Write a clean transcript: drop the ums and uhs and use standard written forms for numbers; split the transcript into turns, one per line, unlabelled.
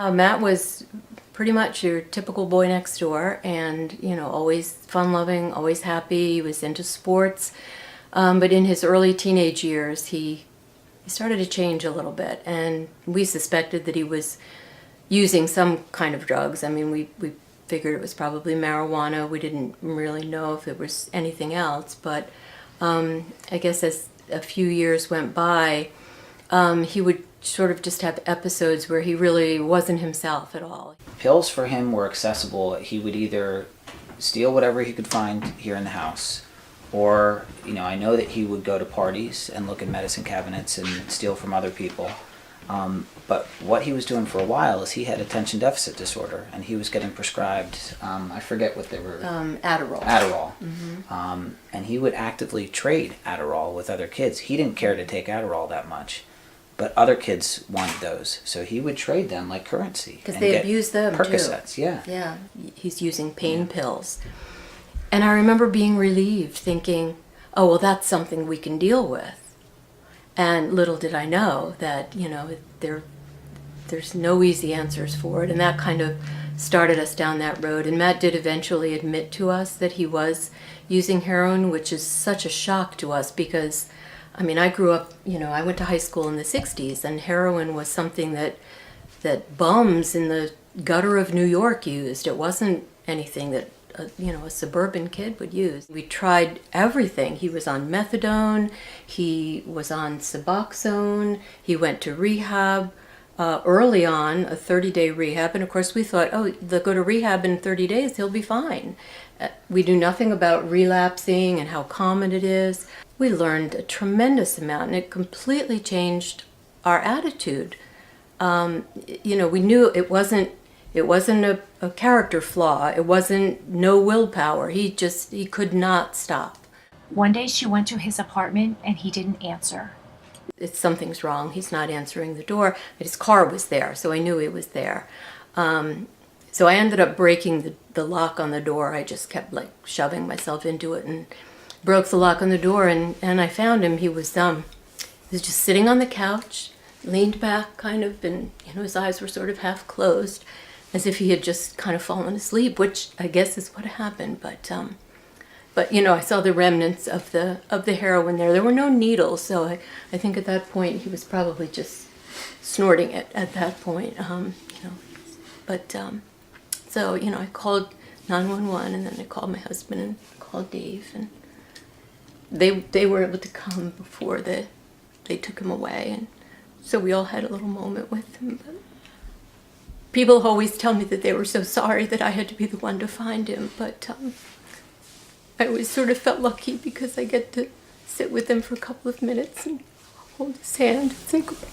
Matt was pretty much your typical boy next door, and always fun-loving, always happy. He was into sports, but in his early teenage years, he started to change a little bit, and we suspected that he was using some kind of drugs. I mean, we figured it was probably marijuana. We didn't really know if it was anything else, but I guess as a few years went by, he would sort of just have episodes where he really wasn't himself at all.
Pills for him were accessible. He would either steal whatever he could find here in the house, or, I know that he would go to parties and look in medicine cabinets and steal from other people. But what he was doing for a while is he had attention deficit disorder, and he was getting prescribed, I forget what they were.
Adderall.
Adderall.
Mm-hmm.
And he would actively trade Adderall with other kids. He didn't care to take Adderall that much, but other kids wanted those, so he would trade them like currency.
Because they abuse them
Percocets,
too.
yeah.
Yeah, he's using pain pills. And I remember being relieved, thinking, oh, well, that's something we can deal with. And little did I know that, there's no easy answers for it. And that kind of started us down that road. And Matt did eventually admit to us that he was using heroin, which is such a shock to us because, I grew up, I went to high school in the 60s, and heroin was something that bums in the gutter of New York used. It wasn't anything that a suburban kid would use. We tried everything. He was on methadone, he was on Suboxone, he went to rehab early on, a 30-day rehab, and of course we thought, oh, they'll go to rehab in 30 days, he'll be fine. We knew nothing about relapsing and how common it is. We learned a tremendous amount, and it completely changed our attitude. We knew it wasn't a character flaw. It wasn't no willpower. He could not stop.
One day she went to his apartment and he didn't answer.
Something's wrong. He's not answering the door. But his car was there, so I knew he was there. So I ended up breaking the lock on the door. I just kept shoving myself into it and broke the lock on the door, and I found him. He was just sitting on the couch, leaned back kind of, and his eyes were sort of half closed, as if he had just kind of fallen asleep, which I guess is what happened. But I saw the remnants of the heroin there. There were no needles, so I think at that point he was probably just snorting it at that point. So I called 911, and then I called my husband and called Dave, and they were able to come before they took him away, and so we all had a little moment with him. But people always tell me that they were so sorry that I had to be the one to find him, but I always sort of felt lucky because I get to sit with him for a couple of minutes and hold his hand and say goodbye.